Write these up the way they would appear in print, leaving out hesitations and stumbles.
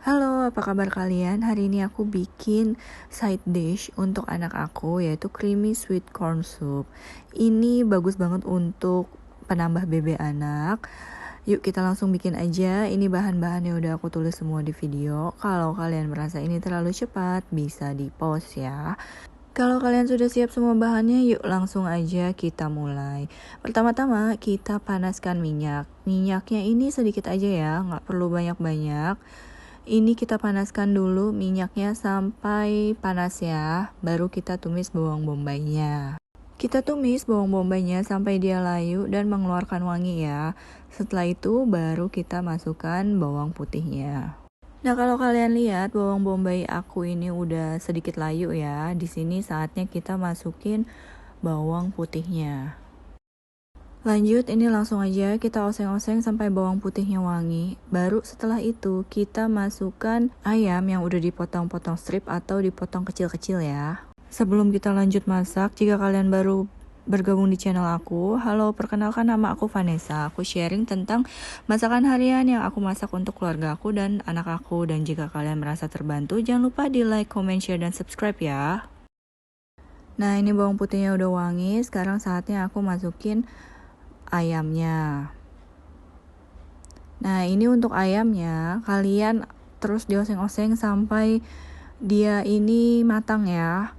Halo, apa kabar kalian? Hari ini aku bikin side dish untuk anak aku, yaitu creamy sweet corn soup. Ini bagus banget untuk penambah BB anak. Yuk kita langsung bikin aja. Ini bahan-bahannya udah aku tulis semua di video. Kalau kalian merasa ini terlalu cepat, bisa di pause ya. Kalau kalian sudah siap semua bahannya, yuk langsung aja kita mulai. Pertama-tama kita panaskan minyak. Minyaknya ini sedikit aja ya, nggak perlu banyak-banyak. Ini kita panaskan dulu minyaknya sampai panas ya, baru kita tumis bawang bombaynya. Kita tumis bawang bombaynya sampai dia layu dan mengeluarkan wangi ya. Setelah itu baru kita masukkan bawang putihnya. Nah, kalau kalian lihat bawang bombay aku ini udah sedikit layu ya. Di sini saatnya kita masukin bawang putihnya. Lanjut, ini langsung aja kita oseng-oseng sampai bawang putihnya wangi. Baru setelah itu kita masukkan ayam yang udah dipotong-potong strip atau dipotong kecil-kecil ya. Sebelum kita lanjut masak, jika kalian baru bergabung di channel aku, halo, perkenalkan nama aku Vanessa. Aku sharing tentang masakan harian yang aku masak untuk keluarga aku dan anak aku. Dan jika kalian merasa terbantu, jangan lupa di like, comment, share, dan subscribe ya. Nah, ini bawang putihnya udah wangi. Sekarang saatnya aku masukin ayamnya. Nah, ini untuk ayamnya kalian terus dioseng-oseng sampai dia ini matang ya.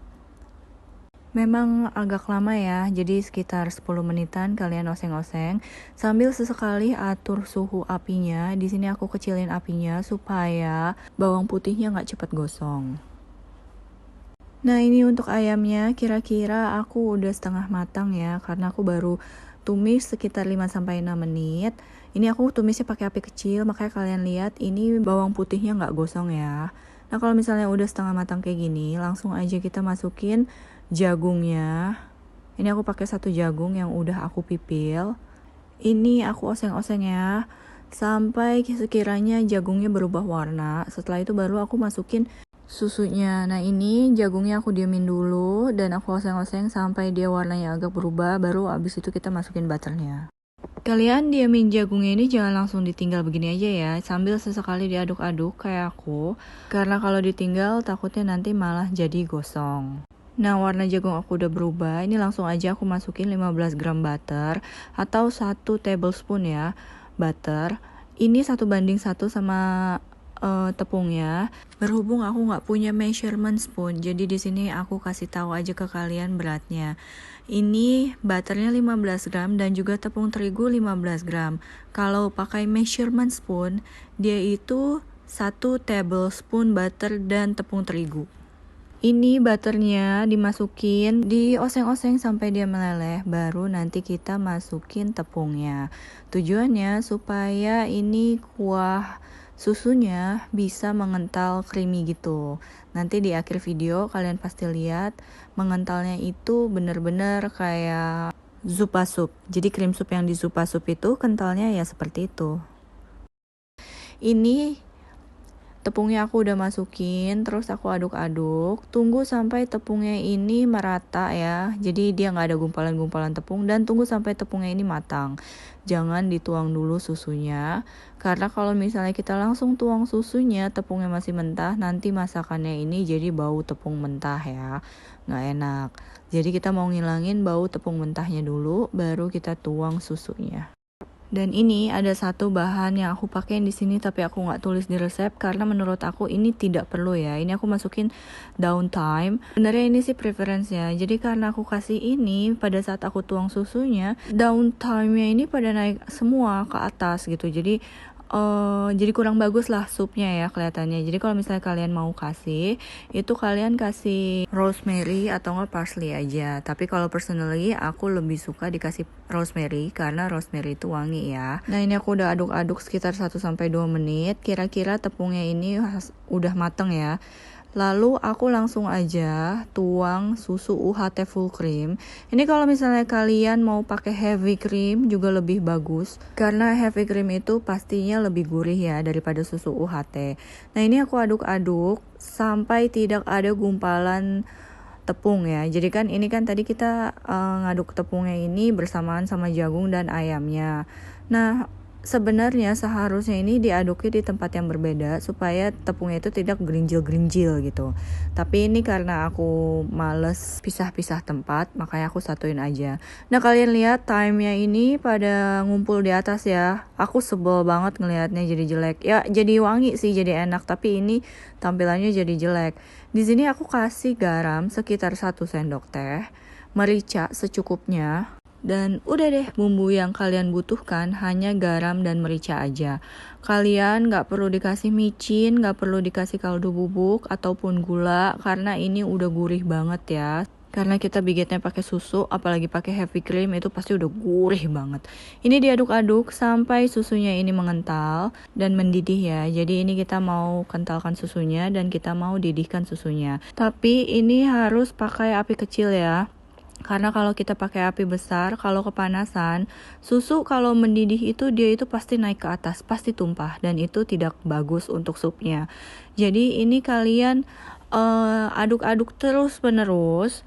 Memang agak lama ya, jadi sekitar 10 menitan kalian oseng-oseng sambil sesekali atur suhu apinya. Di sini aku kecilin apinya supaya bawang putihnya nggak cepat gosong. Nah, ini untuk ayamnya kira-kira aku udah setengah matang ya, karena aku baru tumis sekitar 5-6 menit. Ini aku tumisnya pakai api kecil, makanya kalian lihat ini bawang putihnya nggak gosong ya. Nah, kalau misalnya udah setengah matang kayak gini, langsung aja kita masukin jagungnya. Ini aku pakai 1 jagung yang udah aku pipil. Ini aku oseng-oseng ya, sampai sekiranya jagungnya berubah warna. Setelah itu baru aku masukin susunya. Nah, ini jagungnya aku diamin dulu dan aku oseng-oseng sampai dia warnanya agak berubah, baru abis itu kita masukin butternya. Kalian diamin jagungnya ini jangan langsung ditinggal begini aja ya, sambil sesekali diaduk-aduk kayak aku, karena kalau ditinggal takutnya nanti malah jadi gosong. Nah, warna jagung aku udah berubah. Ini langsung aja aku masukin 15 gram butter atau 1 tablespoon ya butter. Ini 1:1 sama tepungnya. Berhubung aku nggak punya measurement spoon, jadi di sini aku kasih tahu aja ke kalian beratnya. Ini butternya 15 gram dan juga tepung terigu 15 gram. Kalau pakai measurement spoon, dia itu 1 tablespoon butter dan tepung terigu. Ini butternya dimasukin, dioseng-oseng sampai dia meleleh, baru nanti kita masukin tepungnya. Tujuannya supaya ini kuah susunya bisa mengental creamy gitu. Nanti di akhir video kalian pasti lihat mengentalnya itu bener-bener kayak zupa sup. Jadi cream soup yang di zupa sup itu kentalnya ya seperti itu. Ini tepungnya aku udah masukin, terus aku aduk-aduk. Tunggu sampai tepungnya ini merata ya. Jadi dia nggak ada gumpalan-gumpalan tepung, dan tunggu sampai tepungnya ini matang. Jangan dituang dulu susunya, karena kalau misalnya kita langsung tuang susunya, tepungnya masih mentah, nanti masakannya ini jadi bau tepung mentah ya. Nggak enak. Jadi kita mau ngilangin bau tepung mentahnya dulu, baru kita tuang susunya. Dan ini ada satu bahan yang aku pakai di sini tapi aku nggak tulis di resep karena menurut aku ini tidak perlu ya. Ini aku masukin daun thyme. Sebenarnya ini sih preference ya. Jadi karena aku kasih ini pada saat aku tuang susunya, daun thyme-nya ini pada naik semua ke atas gitu. Jadi kurang bagus lah supnya ya kelihatannya. Jadi kalau misalnya kalian mau kasih, itu kalian kasih rosemary atau nggak parsley aja. Tapi kalau personally aku lebih suka dikasih rosemary karena rosemary itu wangi ya. Nah, ini aku udah aduk-aduk sekitar 1-2 menit. Kira-kira tepungnya ini udah mateng ya. Lalu aku langsung aja tuang susu UHT full cream. Ini kalau misalnya kalian mau pakai heavy cream juga lebih bagus, karena heavy cream itu pastinya lebih gurih ya daripada susu UHT. Nah, ini aku aduk-aduk sampai tidak ada gumpalan tepung ya. Jadi kan ini kan tadi kita ngaduk tepungnya ini bersamaan sama jagung dan ayamnya. Nah, sebenarnya seharusnya ini diaduknya di tempat yang berbeda supaya tepungnya itu tidak gerinjil-gerinjil gitu. Tapi ini karena aku males pisah-pisah tempat, makanya aku satuin aja. Nah, kalian lihat time-nya ini pada ngumpul di atas ya. Aku sebel banget ngelihatnya jadi jelek. Ya, jadi wangi sih, jadi enak, tapi ini tampilannya jadi jelek. Di sini aku kasih garam sekitar 1 sendok teh, merica secukupnya. Dan udah deh, bumbu yang kalian butuhkan hanya garam dan merica aja. Kalian gak perlu dikasih micin, gak perlu dikasih kaldu bubuk ataupun gula, karena ini udah gurih banget ya. Karena kita bikinnya pakai susu, apalagi pakai heavy cream, itu pasti udah gurih banget. Ini diaduk-aduk sampai susunya ini mengental dan mendidih ya. Jadi ini kita mau kentalkan susunya dan kita mau didihkan susunya. Tapi ini harus pakai api kecil ya. Karena kalau kita pakai api besar, kalau kepanasan, susu kalau mendidih itu dia itu pasti naik ke atas, pasti tumpah, dan itu tidak bagus untuk supnya. Jadi ini kalian aduk-aduk terus menerus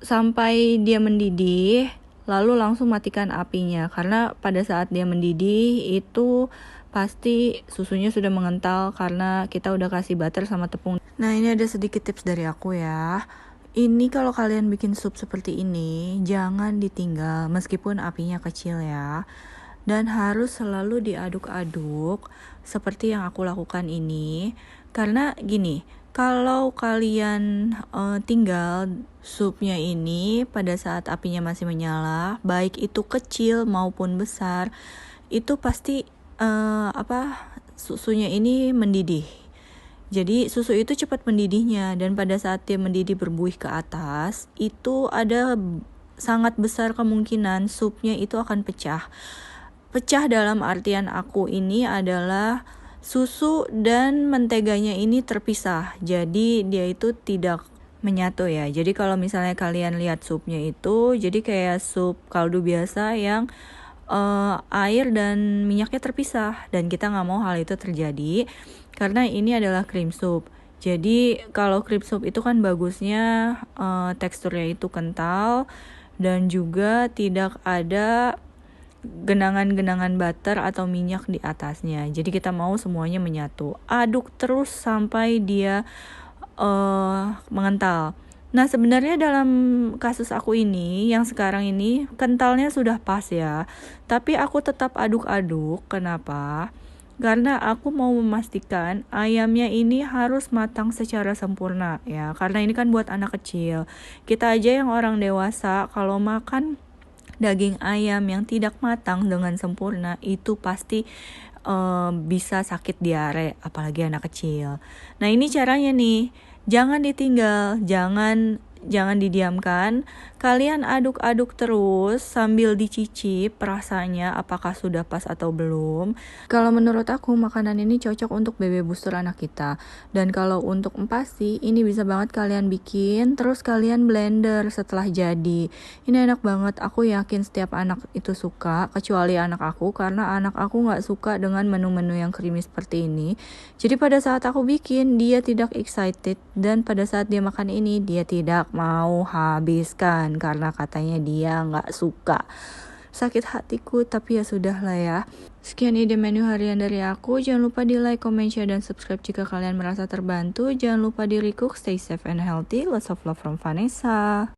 sampai dia mendidih, lalu langsung matikan apinya. Karena pada saat dia mendidih itu pasti susunya sudah mengental karena kita udah kasih butter sama tepung. Nah, ini ada sedikit tips dari aku ya. Ini kalau kalian bikin sup seperti ini, jangan ditinggal meskipun apinya kecil ya. Dan harus selalu diaduk-aduk seperti yang aku lakukan ini. Karena gini, kalau kalian tinggal supnya ini pada saat apinya masih menyala, baik itu kecil maupun besar, itu pasti susunya ini mendidih. Jadi susu itu cepat mendidihnya, dan pada saat dia mendidih berbuih ke atas, itu ada sangat besar kemungkinan supnya itu akan pecah. Pecah dalam artian aku ini adalah susu dan menteganya ini terpisah. Jadi dia itu tidak menyatu ya. Jadi kalau misalnya kalian lihat supnya itu, jadi kayak sup kaldu biasa yang air dan minyaknya terpisah, dan kita nggak mau hal itu terjadi karena ini adalah cream soup. Jadi kalau cream soup itu kan bagusnya teksturnya itu kental dan juga tidak ada genangan-genangan butter atau minyak di atasnya. Jadi kita mau semuanya menyatu. Aduk terus sampai dia mengental. Nah, sebenarnya dalam kasus aku ini, yang sekarang ini, kentalnya sudah pas ya. Tapi aku tetap aduk-aduk. Kenapa? Karena aku mau memastikan ayamnya ini harus matang secara sempurna ya. Karena ini kan buat anak kecil. Kita aja yang orang dewasa, kalau makan daging ayam yang tidak matang dengan sempurna, itu pasti bisa sakit diare, apalagi anak kecil. Nah, ini caranya nih. Jangan ditinggal, jangan didiamkan. Kalian aduk-aduk terus sambil dicicip rasanya apakah sudah pas atau belum. Kalau menurut aku makanan ini cocok untuk baby booster anak kita. Dan kalau untuk empasi, ini bisa banget kalian bikin terus kalian blender setelah jadi. Ini enak banget, aku yakin setiap anak itu suka, kecuali anak aku, karena anak aku gak suka dengan menu-menu yang creamy seperti ini. Jadi pada saat aku bikin, dia tidak excited, dan pada saat dia makan ini, dia tidak mau habiskan karena katanya dia gak suka. Sakit hatiku, tapi ya sudah lah ya. Sekian ide menu harian dari aku. Jangan lupa di like, comment, share, dan subscribe jika kalian merasa terbantu. Jangan lupa di recook, stay safe and healthy. Lots of love from Vanessa.